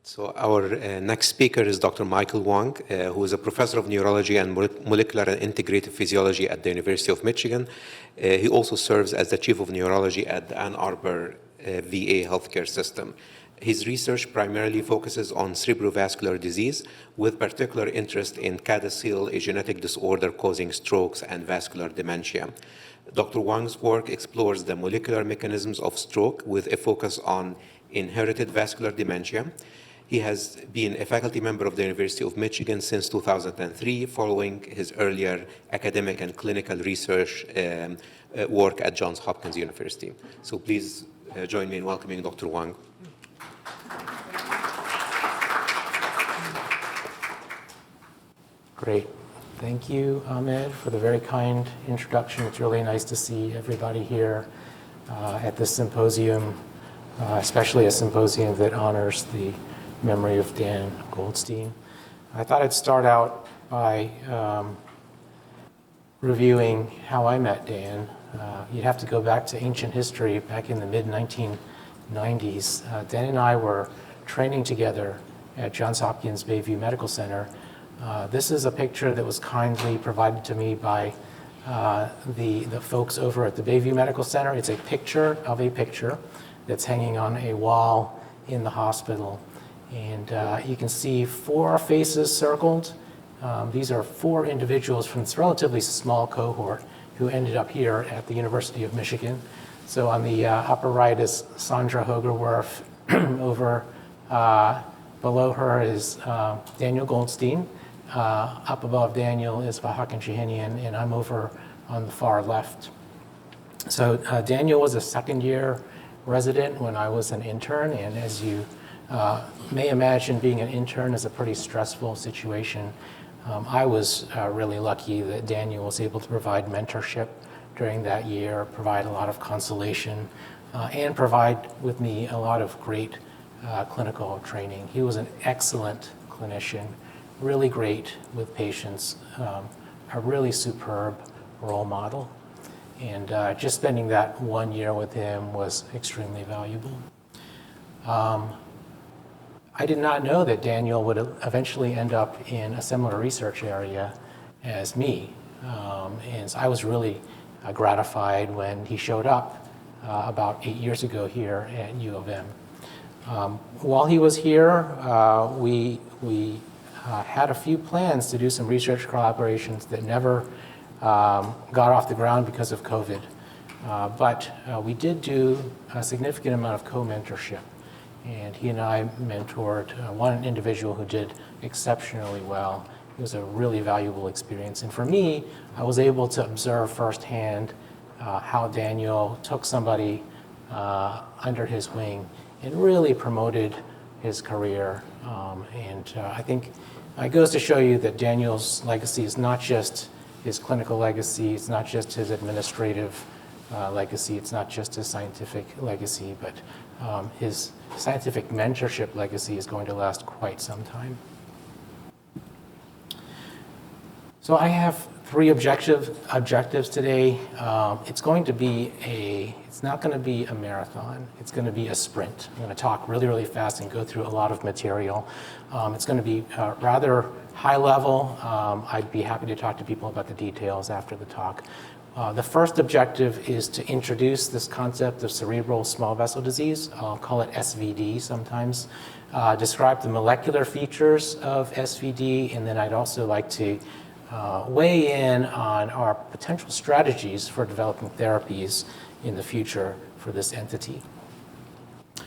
So our next speaker is Dr. Michael Wang, who is a professor of neurology and molecular and integrative physiology at the University of Michigan. He also serves as the chief of neurology at the Ann Arbor VA healthcare system. His research primarily focuses on cerebrovascular disease, with particular interest in CADASIL, a genetic disorder causing strokes and vascular dementia. Dr. Wang's work explores the molecular mechanisms of stroke with a focus on inherited vascular dementia. He has been a faculty member of the University of Michigan since 2003, following his earlier academic and clinical research work at Johns Hopkins University. So please join me in welcoming Dr. Wang. Great. Thank you, Ahmed, for the very kind introduction. It's really nice to see everybody here at this symposium, especially a symposium that honors the memory of Dan Goldstein. I thought I'd start out by reviewing how I met Dan. You'd have to go back to ancient history, back in the mid-1990s. Dan and I were training together at Johns Hopkins Bayview Medical Center. This is a picture that was kindly provided to me by the folks over at the Bayview Medical Center. It's a picture of a picture that's hanging on a wall in the hospital. And you can see 4 faces circled. These are 4 individuals from this relatively small cohort who ended up here at the University of Michigan. So on the upper right is Sandra Hogerwerf. Over below her is Daniel Goldstein. Up above Daniel is Vahakan Shahinian, and I'm over on the far left. So Daniel was a second-year resident when I was an intern, and as you may imagine, being an intern is a pretty stressful situation. I was really lucky that Daniel was able to provide mentorship during that year, provide a lot of consolation, and provide with me a lot of great clinical training. He was an excellent clinician, really great with patients, a really superb role model. And just spending that 1 year with him was extremely valuable. I did not know that Daniel would eventually end up in a similar research area as me. And so I was really gratified when he showed up about 8 years ago here at U of M. While he was here, we had a few plans to do some research collaborations that never got off the ground because of COVID. But we did do a significant amount of co-mentorship. And he and I mentored one individual who did exceptionally well. It was a really valuable experience. And for me, I was able to observe firsthand how Daniel took somebody under his wing and really promoted his career. I think it goes to show you that Daniel's legacy is not just his clinical legacy, it's not just his administrative legacy, it's not just his scientific legacy, but his scientific mentorship legacy is going to last quite some time. So I have 3 objectives today. It's not going to be a marathon. It's going to be a sprint. I'm going to talk really, really fast and go through a lot of material. It's going to be rather high level. I'd be happy to talk to people about the details after the talk. The first objective is to introduce this concept of cerebral small vessel disease. I'll call it SVD sometimes. Describe the molecular features of SVD, and then I'd also like to weigh in on our potential strategies for developing therapies in the future for this entity.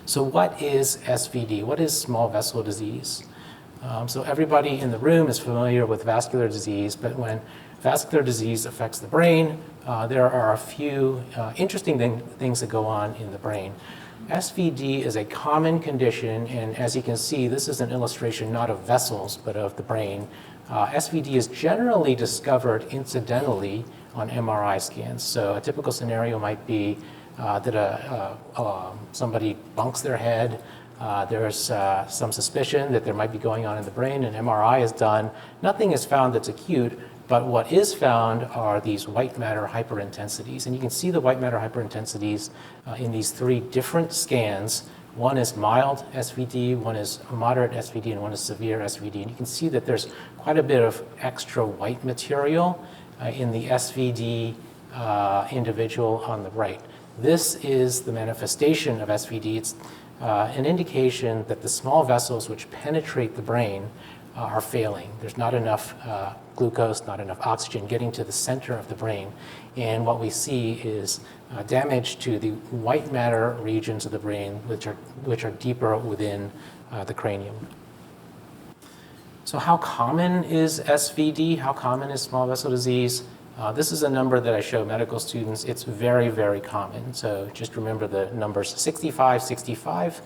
So what is SVD? What is small vessel disease? So everybody in the room is familiar with vascular disease, but when vascular disease affects the brain, there are a few interesting things that go on in the brain. SVD is a common condition, and as you can see, this is an illustration not of vessels, but of the brain. SVD is generally discovered incidentally on MRI scans. So a typical scenario might be that somebody bunks their head. There's some suspicion that there might be going on in the brain. An MRI is done. Nothing is found that's acute, but what is found are these white matter hyperintensities. And you can see the white matter hyperintensities in these 3 different scans One is mild SVD, one is moderate SVD, and one is severe SVD. And you can see that there's quite a bit of extra white material in the SVD individual on the right. This is the manifestation of SVD. It's an indication that the small vessels which penetrate the brain are failing. There's not enough glucose, not enough oxygen getting to the center of the brain. And what we see is damage to the white matter regions of the brain, which are deeper within the cranium. So how common is SVD? How common is small vessel disease? This is a number that I show medical students. It's very, very common. So just remember the numbers 65, 65.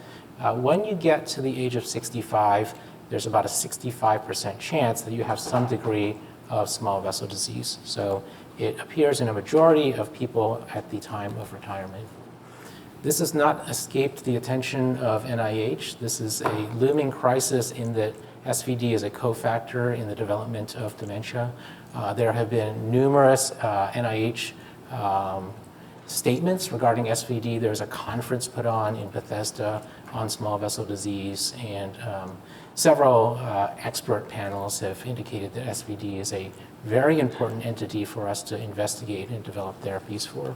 When you get to the age of 65, there's about a 65% chance that you have some degree of small vessel disease. So it appears in a majority of people at the time of retirement. This has not escaped the attention of NIH. This is a looming crisis in that SVD is a cofactor in the development of dementia. There have been numerous NIH statements regarding SVD. There's a conference put on in Bethesda on small vessel disease, and several expert panels have indicated that SVD is a very important entity for us to investigate and develop therapies for.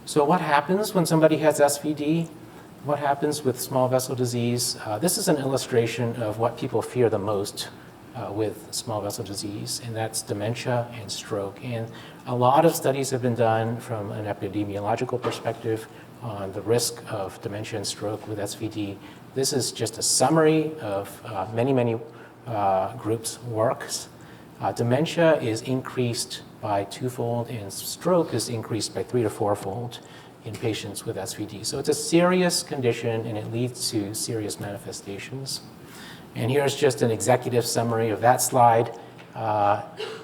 So what happens when somebody has SVD? What happens with small vessel disease? This is an illustration of what people fear the most with small vessel disease, and that's dementia and stroke. And a lot of studies have been done from an epidemiological perspective on the risk of dementia and stroke with SVD. This is just a summary of many groups' works. Dementia is increased by twofold, and stroke is increased by 3 to 4-fold in patients with SVD. So it's a serious condition, and it leads to serious manifestations. And here's just an executive summary of that slide.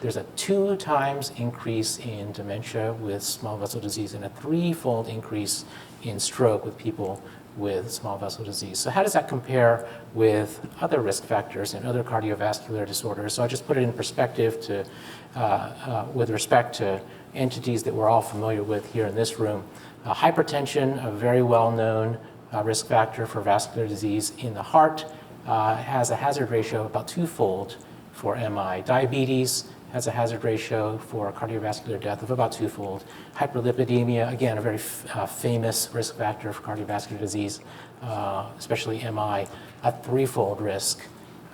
There's a 2 times increase in dementia with small vessel disease and a 3-fold increase in stroke with people with small vessel disease. So how does that compare with other risk factors and other cardiovascular disorders? So I just put it in perspective to, with respect to entities that we're all familiar with here in this room. Hypertension, a very well-known risk factor for vascular disease in the heart, has a hazard ratio of about 2-fold for MI. Diabetes has a hazard ratio for cardiovascular death of about 2-fold. Hyperlipidemia, again, a very famous risk factor for cardiovascular disease, especially MI, a 3-fold risk.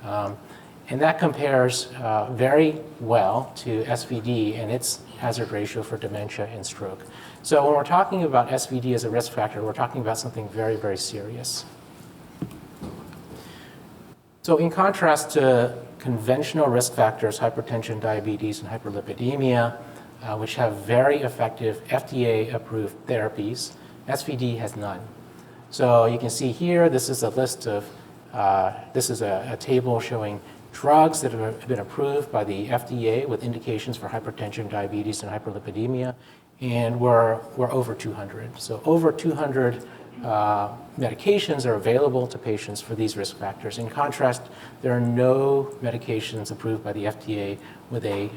And that compares very well to SVD and its hazard ratio for dementia and stroke. So when we're talking about SVD as a risk factor, we're talking about something very, very serious. So in contrast to conventional risk factors, hypertension, diabetes, and hyperlipidemia, which have very effective FDA-approved therapies, SVD has none. So you can see here, this is a list of, this is a table showing drugs that have been approved by the FDA with indications for hypertension, diabetes, and hyperlipidemia, and we're over 200. So over 200 medications are available to patients for these risk factors. In contrast, there are no medications approved by the FDA with a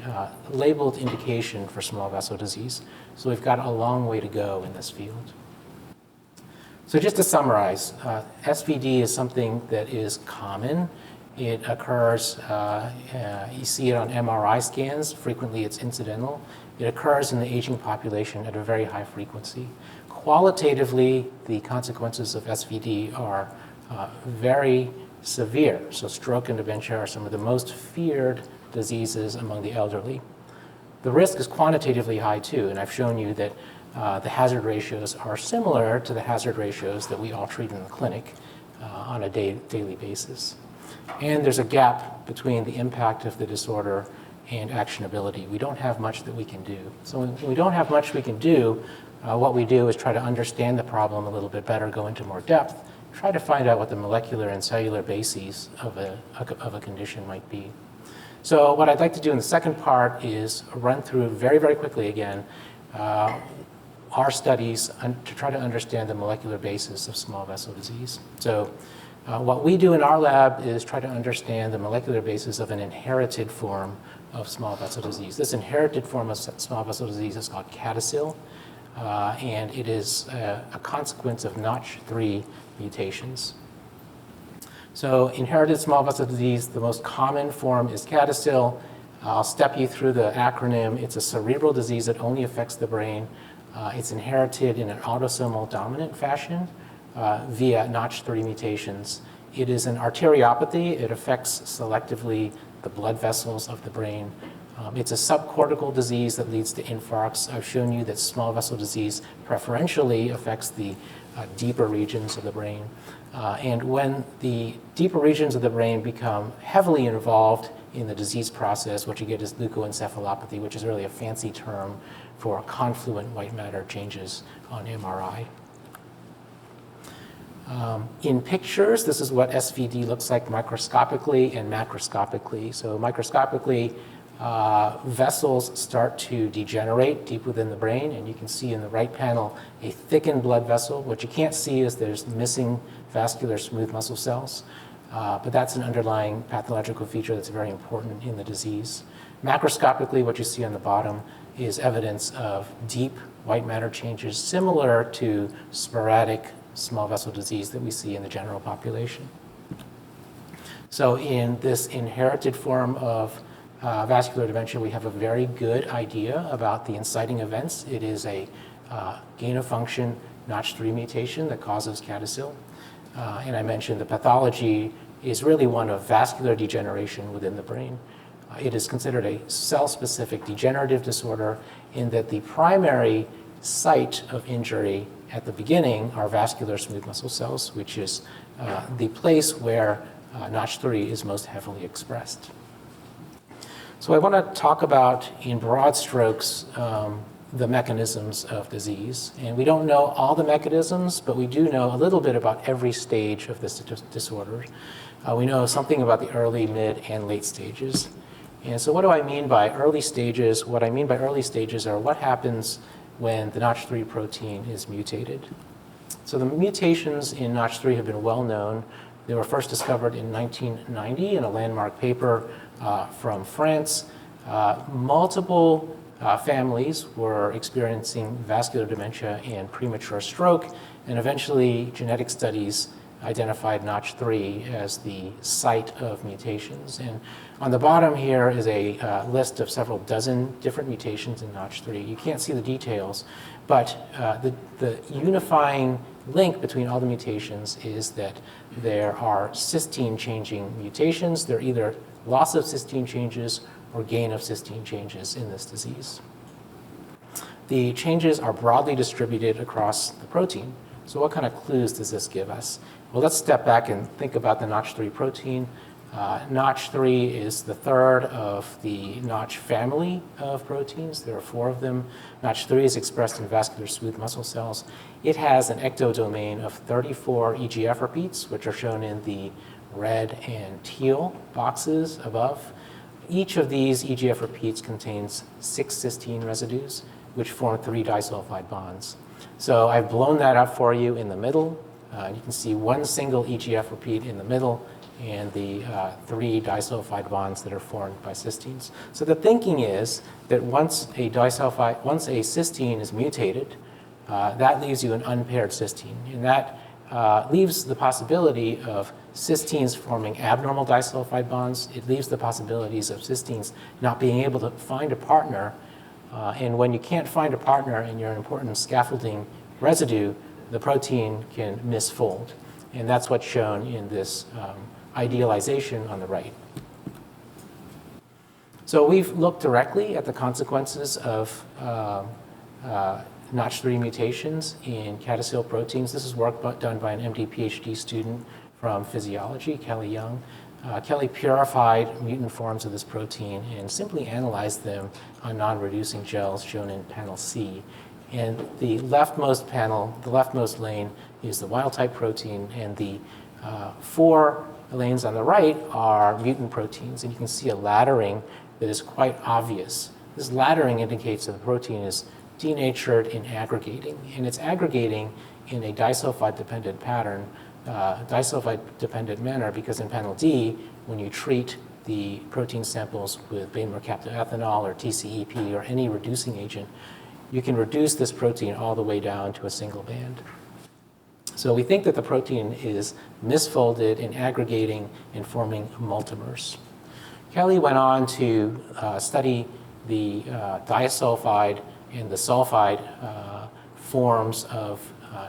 labeled indication for small vessel disease. So we've got a long way to go in this field. So just to summarize, SVD is something that is common. It occurs, you see it on MRI scans. Frequently it's incidental. It occurs in the aging population at a very high frequency. Qualitatively, the consequences of SVD are very severe. So stroke and dementia are some of the most feared diseases among the elderly. The risk is quantitatively high too, and I've shown you that the hazard ratios are similar to the hazard ratios that we all treat in the clinic on a daily basis. And there's a gap between the impact of the disorder and actionability. We don't have much that we can do. So when we don't have much we can do, what we do is try to understand the problem a little bit better, go into more depth, try to find out what the molecular and cellular bases of a condition might be. So what I'd like to do in the second part is run through very, very quickly again our studies to try to understand the molecular basis of small vessel disease. So what we do in our lab is try to understand the molecular basis of an inherited form of small vessel disease. This inherited form of small vessel disease is called CADASIL. and it is a consequence of Notch3 mutations. So inherited small vessel disease, the most common form is CADASIL. I'll step you through the acronym. It's a cerebral disease that only affects the brain. It's inherited in an autosomal dominant fashion via Notch3 mutations. It is an arteriopathy. It affects selectively the blood vessels of the brain. It's a subcortical disease that leads to infarcts. I've shown you that small vessel disease preferentially affects the deeper regions of the brain. And when the deeper regions of the brain become heavily involved in the disease process, what you get is leukoencephalopathy, which is really a fancy term for confluent white matter changes on MRI. In pictures, this is what SVD looks like microscopically and macroscopically. So microscopically, vessels start to degenerate deep within the brain, and you can see in the right panel a thickened blood vessel. What you can't see is there's missing vascular smooth muscle cells, but that's an underlying pathological feature that's very important in the disease. Macroscopically, what you see on the bottom is evidence of deep white matter changes similar to sporadic small vessel disease that we see in the general population. So in this inherited form of vascular dementia, we have a very good idea about the inciting events. It is a gain-of-function Notch3 mutation that causes CADASIL. And I mentioned the pathology is really one of vascular degeneration within the brain. It is considered a cell-specific degenerative disorder in that the primary site of injury at the beginning are vascular smooth muscle cells, which is the place where Notch3 is most heavily expressed. So I want to talk about, in broad strokes, the mechanisms of disease. And we don't know all the mechanisms, but we do know a little bit about every stage of this disorder. We know something about the early, mid, and late stages. And so what do I mean by early stages? What I mean by early stages are what happens when the Notch3 protein is mutated. So the mutations in Notch3 have been well known. They were first discovered in 1990 in a landmark paper from France. Multiple families were experiencing vascular dementia and premature stroke, and eventually genetic studies identified Notch3 as the site of mutations. And on the bottom here is a list of several dozen different mutations in Notch3. You can't see the details, but the unifying link between all the mutations is that there are cysteine-changing mutations. They're either loss of cysteine changes or gain of cysteine changes in this disease. The changes are broadly distributed across the protein. So what kind of clues does this give us? Well, let's step back and think about the Notch3 protein. Notch3 is the third of the Notch family of proteins. There are 4 of them. Notch3 is expressed in vascular smooth muscle cells. It has an ectodomain of 34 EGF repeats, which are shown in the red and teal boxes above. Each of these EGF repeats contains 6 cysteine residues, which form 3 disulfide bonds. So I've blown that up for you in the middle. You can see 1 single EGF repeat in the middle and the 3 disulfide bonds that are formed by cysteines. So the thinking is that once a cysteine is mutated, that leaves you an unpaired cysteine. And that leaves the possibility of cysteines forming abnormal disulfide bonds. It leaves the possibilities of cysteines not being able to find a partner. And when you can't find a partner and you're an important scaffolding residue, the protein can misfold. And that's what's shown in this idealization on the right. So we've looked directly at the consequences of Notch3 mutations in CADASIL proteins. This is work done by an M.D. Ph.D. student from physiology, Kelly Young. Kelly purified mutant forms of this protein and simply analyzed them on non-reducing gels shown in panel C. And the leftmost panel, the leftmost lane, is the wild-type protein, and the 4 lanes on the right are mutant proteins. And you can see a laddering that is quite obvious. This laddering indicates that the protein is denatured and aggregating, and it's aggregating in a disulfide-dependent pattern, disulfide-dependent manner, because in panel D, when you treat the protein samples with beta-mercaptoethanol or TCEP or any reducing agent, you can reduce this protein all the way down to a single band. So we think that the protein is misfolded and aggregating and forming multimers. Kelly went on to study the disulfide and the sulfide forms of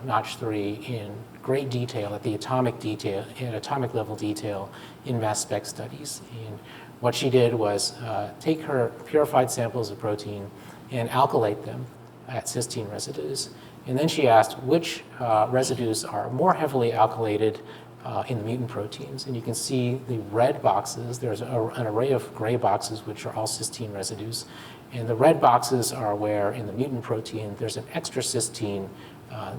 Notch3 in great detail at the atomic level detail in mass spec studies. And what she did was take her purified samples of protein and alkylate them at cysteine residues. And then she asked which residues are more heavily alkylated in the mutant proteins. And you can see the red boxes. There's an array of gray boxes, which are all cysteine residues. And the red boxes are where in the mutant protein there's an extra cysteine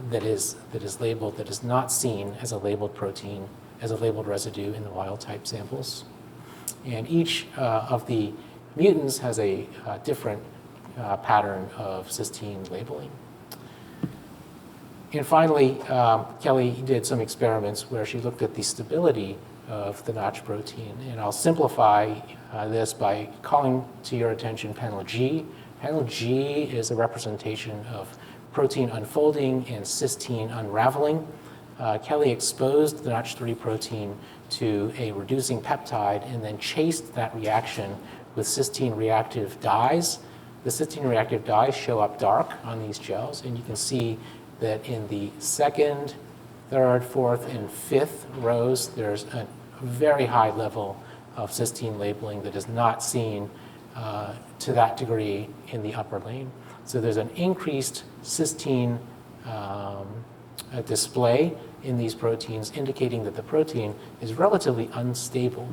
that is labeled, that is not seen as a labeled protein, as a labeled residue in the wild type samples. And each of the mutants has a different pattern of cysteine labeling. And finally, Kelly did some experiments where she looked at the stability of the Notch protein. And I'll simplify this by calling to your attention panel G. Panel G is a representation of protein unfolding and cysteine unraveling. Kelly exposed the Notch3 protein to a reducing peptide and then chased that reaction with cysteine reactive dyes. The cysteine reactive dyes show up dark on these gels, and you can see that in the second, third, fourth, and fifth rows, there's a very high level of cysteine labeling that is not seen to that degree in the upper lane. So there's an increased cysteine display in these proteins, indicating that the protein is relatively unstable.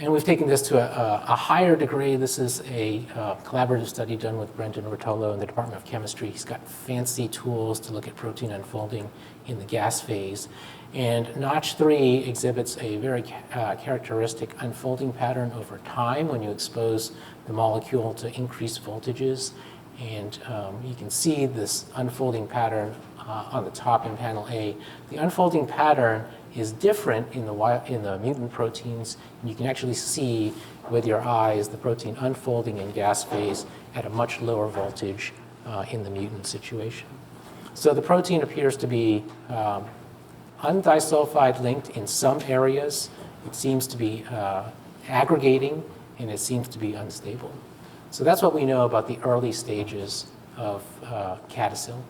And we've taken this to a higher degree. This is a collaborative study done with Brendan Rotolo in the Department of Chemistry. He's got fancy tools to look at protein unfolding in the gas phase. And Notch3 exhibits a very characteristic unfolding pattern over time when you expose the molecule to increased voltages. And you can see this unfolding pattern on the top in panel A. The unfolding pattern is different in the mutant proteins. And you can actually see with your eyes the protein unfolding in gas phase at a much lower voltage in the mutant situation. So the protein appears to be undisulfide linked in some areas. It seems to be aggregating, and it seems to be unstable. So that's what we know about the early stages of CADASIL.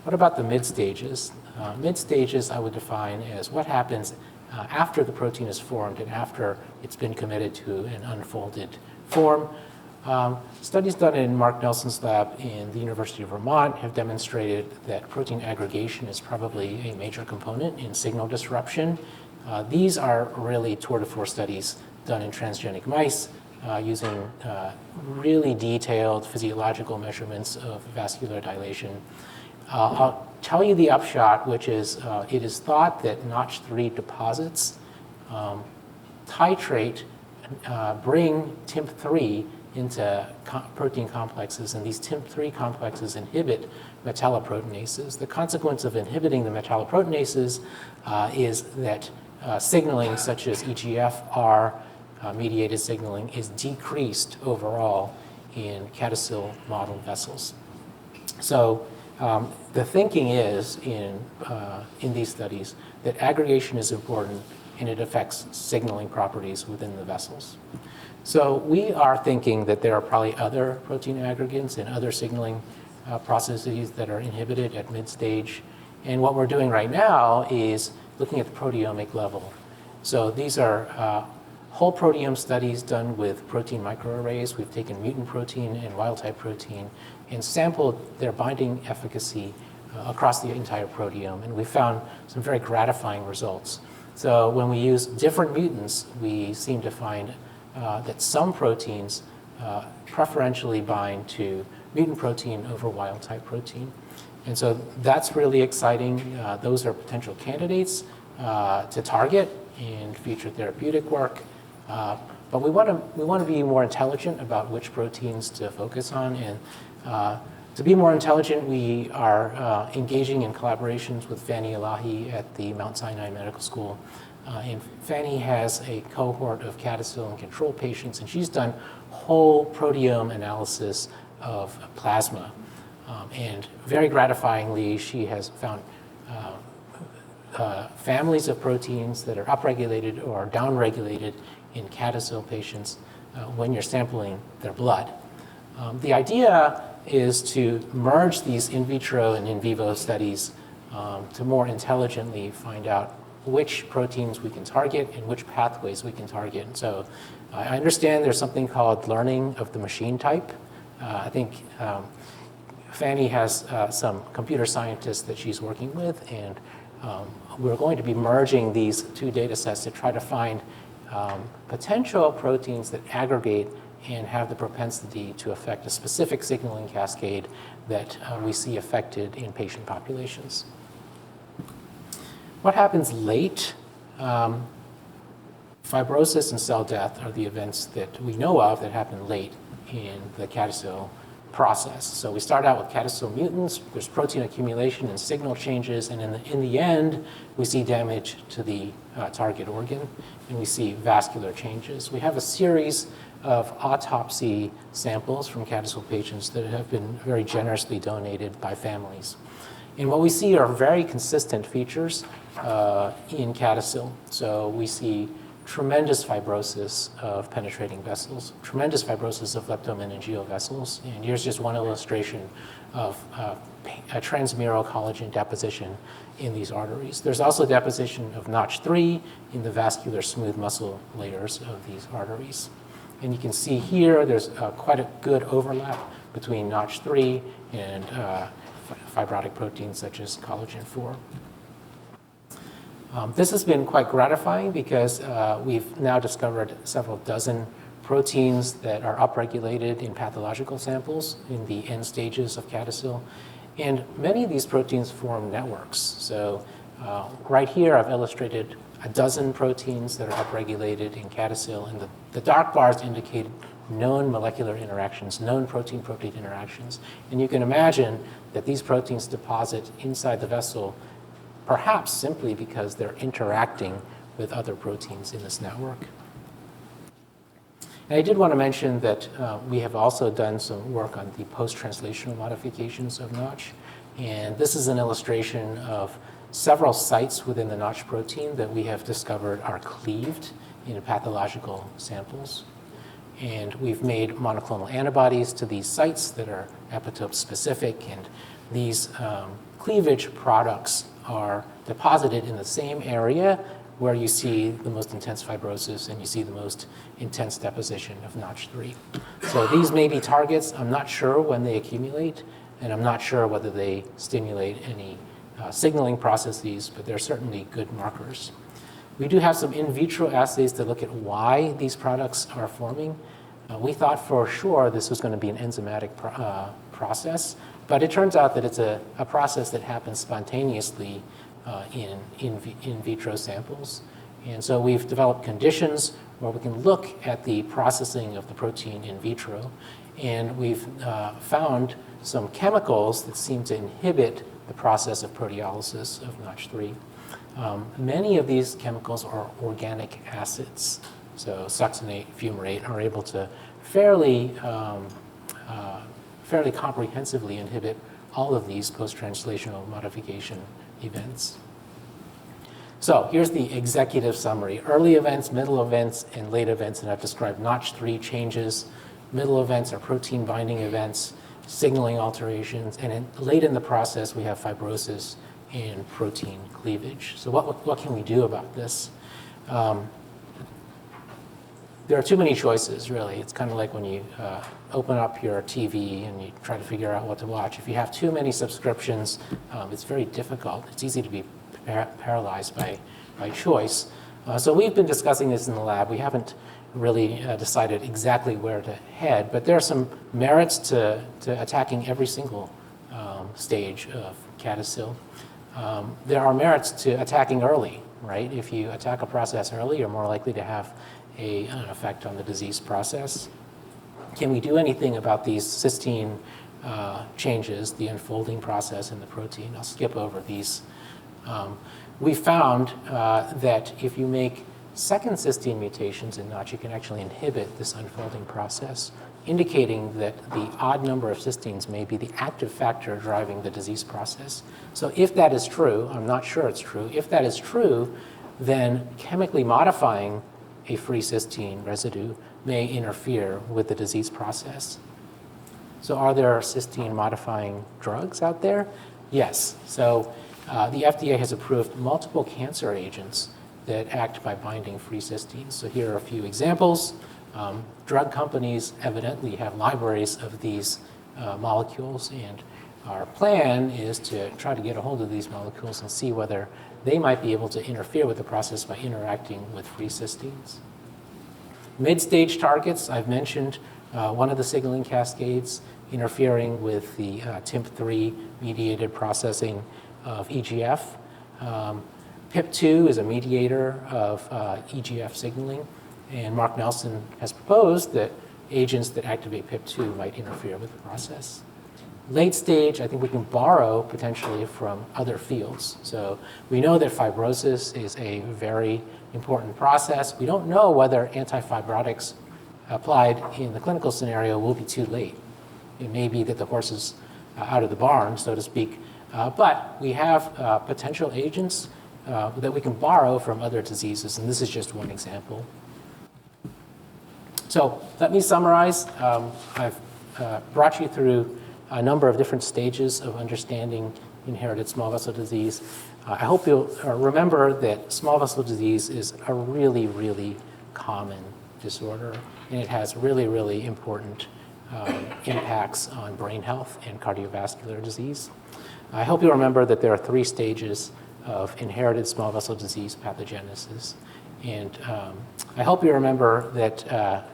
What about the mid stages? Mid stages I would define as what happens after the protein is formed and after it's been committed to an unfolded form. Studies done in Mark Nelson's lab in the University of Vermont have demonstrated that protein aggregation is probably a major component in signal disruption. These are really tour de force studies done in transgenic mice using really detailed physiological measurements of vascular dilation. I'll tell you the upshot, which is it is thought that Notch3 deposits titrate, bring TIMP3 into protein complexes, and these TIMP3 complexes inhibit metalloproteinases. The consequence of inhibiting the metalloproteinases is that signaling such as EGFR mediated signaling is decreased overall in CADASIL model vessels. So the thinking is in these studies that aggregation is important and it affects signaling properties within the vessels. So we are thinking that there are probably other protein aggregates and other signaling processes that are inhibited at mid-stage. And what we're doing right now is looking at the proteomic level. So these are whole proteome studies done with protein microarrays. We've taken mutant protein and wild-type protein and sampled their binding efficacy across the entire proteome. And we found some very gratifying results. So when we use different mutants, we seem to find that some proteins preferentially bind to mutant protein over wild-type protein. And so that's really exciting. Those are potential candidates to target in future therapeutic work. But we want to be more intelligent about which proteins to focus on. And to be more intelligent, we are engaging in collaborations with Fanny Elahi at the Mount Sinai Medical School. And Fanny has a cohort of CADASIL and control patients, and she's done whole proteome analysis of plasma. And very gratifyingly, she has found families of proteins that are upregulated or downregulated in CADASIL patients when you're sampling their blood. The idea is to merge these in vitro and in vivo studies to more intelligently find out which proteins we can target and which pathways we can target. And so I understand there's something called learning of the machine type. I think Fanny has some computer scientists that she's working with, and we're going to be merging these two data sets to try to find potential proteins that aggregate and have the propensity to affect a specific signaling cascade that we see affected in patient populations. What happens late? Fibrosis and cell death are the events that we know of that happen late in the CADASIL process. So we start out with CADASIL mutants, there's protein accumulation and signal changes, and in the end, we see damage to the target organ, and we see vascular changes. We have a series of autopsy samples from CADASIL patients that have been very generously donated by families. And what we see are very consistent features in CADASIL. So we see tremendous fibrosis of penetrating vessels, tremendous fibrosis of leptomeningeal vessels. And here's just one illustration of a transmural collagen deposition in these arteries. There's also deposition of Notch3 in the vascular smooth muscle layers of these arteries. And you can see here there's quite a good overlap between Notch3 and fibrotic proteins such as collagen 4. This has been quite gratifying because we've now discovered several dozen proteins that are upregulated in pathological samples in the end stages of CADASIL. And many of these proteins form networks. So right here I've illustrated a dozen proteins that are upregulated in CADASIL, and the dark bars indicate known molecular interactions, known protein-protein interactions. And you can imagine that these proteins deposit inside the vessel perhaps simply because they're interacting with other proteins in this network. And I did want to mention that we have also done some work on the post-translational modifications of Notch. And this is an illustration of several sites within the Notch protein that we have discovered are cleaved in pathological samples. And we've made monoclonal antibodies to these sites that are epitope specific, and these cleavage products are deposited in the same area where you see the most intense fibrosis and you see the most intense deposition of Notch3. So these may be targets. I'm not sure when they accumulate, and I'm not sure whether they stimulate any signaling processes, but they're certainly good markers. We do have some in vitro assays to look at why these products are forming. We thought for sure this was going to be an enzymatic process, but it turns out that it's a process that happens spontaneously in vitro samples. And so we've developed conditions where we can look at the processing of the protein in vitro, and we've found some chemicals that seem to inhibit the process of proteolysis of Notch3. Many of these chemicals are organic acids. So succinate, fumarate are able to fairly comprehensively inhibit all of these post-translational modification events. So here's the executive summary. Early events, middle events, and late events, and I've described Notch3 changes. Middle events are protein binding events, signaling alterations, and late in the process we have fibrosis and protein cleavage. So what can we do about this? There are too many choices, really. It's kind of like when you open up your TV and you try to figure out what to watch. If you have too many subscriptions, it's very difficult. It's easy to be paralyzed by choice. So we've been discussing this in the lab. We haven't really decided exactly where to head, but there are some merits to attacking every single stage of CADASIL. There are merits to attacking early, right? If you attack a process early, you're more likely to have an effect on the disease process. Can we do anything about these cysteine changes, the unfolding process in the protein? I'll skip over these. We found that if you make second cysteine mutations in Notch, you can actually inhibit this unfolding process. indicating that the odd number of cysteines may be the active factor driving the disease process. So if that is true, I'm not sure it's true, if that is true, then chemically modifying a free cysteine residue may interfere with the disease process. So are there cysteine modifying drugs out there? Yes. So the FDA has approved multiple cancer agents that act by binding free cysteines. So here are a few examples. Drug companies evidently have libraries of these molecules, and our plan is to try to get a hold of these molecules and see whether they might be able to interfere with the process by interacting with free cysteines. Mid-stage targets, I've mentioned one of the signaling cascades interfering with the TIMP3 mediated processing of EGF. PIP2 is a mediator of EGF signaling, and Mark Nelson has proposed that agents that activate PIP2 might interfere with the process. Late stage, I think we can borrow potentially from other fields. So we know that fibrosis is a very important process. We don't know whether antifibrotics applied in the clinical scenario will be too late. It may be that the horse is out of the barn, so to speak, but we have potential agents that we can borrow from other diseases, and this is just one example. So let me summarize. I've brought you through a number of different stages of understanding inherited small vessel disease. I hope you'll remember that small vessel disease is a really, really common disorder, and it has really, really important impacts on brain health and cardiovascular disease. I hope you'll remember that there are 3 stages of inherited small vessel disease pathogenesis. And I hope you remember that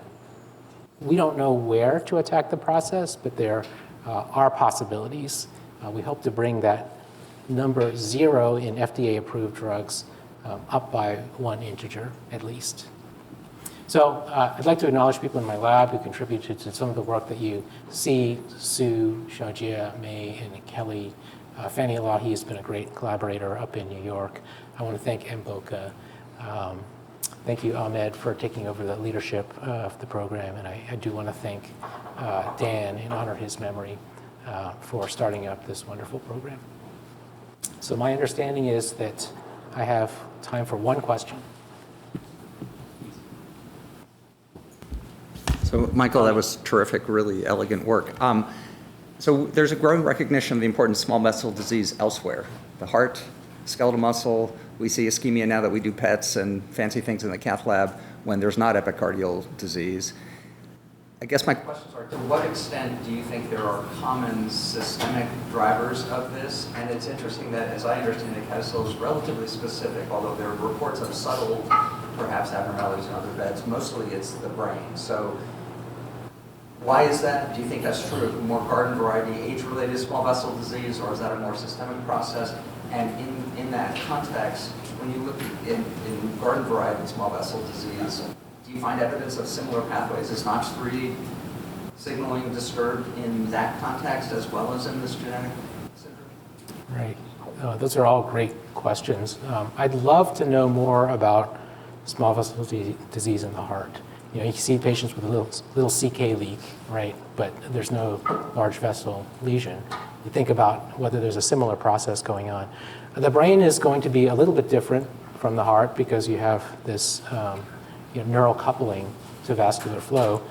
we don't know where to attack the process, but there are possibilities. We hope to bring that number 0 in FDA-approved drugs up by 1 integer at least. So I'd like to acknowledge people in my lab who contributed to some of the work that you see: Sue, Xiaojia, May, and Kelly. Fanny Elahi has been a great collaborator up in New York. I want to thank M-BoCA. Thank you, Ahmed, for taking over the leadership of the program. And I do want to thank Dan and honor his memory for starting up this wonderful program. So my understanding is that I have time for one question. So, Michael, that was terrific, really elegant work. So there's a growing recognition of the importance of small vessel disease elsewhere. The heart, skeletal muscle, we see ischemia now that we do PETs and fancy things in the cath lab when there's not epicardial disease. I guess my questions are, to what extent do you think there are common systemic drivers of this? And it's interesting that, as I understand it, CADASIL is relatively specific, although there are reports of subtle, perhaps, abnormalities in other beds. Mostly it's the brain. So why is that? Do you think that's true of more garden variety age-related small vessel disease, or is that a more systemic process? And in that context, when you look in garden variety small vessel disease, do you find evidence of similar pathways? Is Notch3 signaling disturbed in that context as well as in this genetic syndrome? Right. Those are all great questions. I'd love to know more about small vessel disease in the heart. You know, you see patients with a little CK leak, right? But there's no large vessel lesion. You think about whether there's a similar process going on. The brain is going to be a little bit different from the heart because you have this neural coupling to vascular flow.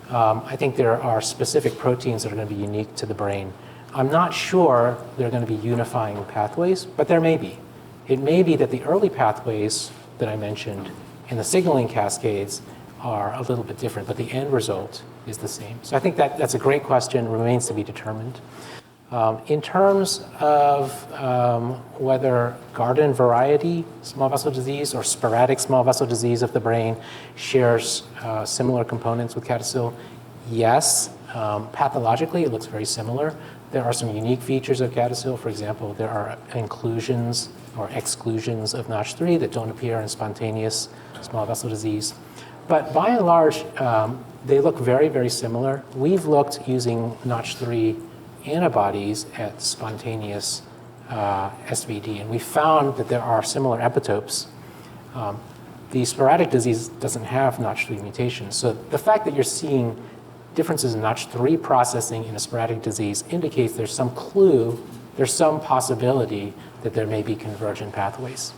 I think there are specific proteins that are going to be unique to the brain. I'm not sure they're going to be unifying pathways, but there may be. It may be that the early pathways that I mentioned in the signaling cascades are a little bit different, but the end result is the same. So I think that's a great question, remains to be determined. In terms of whether garden variety small vessel disease or sporadic small vessel disease of the brain shares similar components with CADASIL, yes. Pathologically, it looks very similar. There are some unique features of CADASIL. For example, there are inclusions or exclusions of Notch3 that don't appear in spontaneous small vessel disease. But by and large, they look very, very similar. We've looked using Notch3 antibodies at spontaneous SVD, and we found that there are similar epitopes. The sporadic disease doesn't have Notch3 mutations. So the fact that you're seeing differences in Notch 3 processing in a sporadic disease indicates there's some clue, there's some possibility that there may be convergent pathways.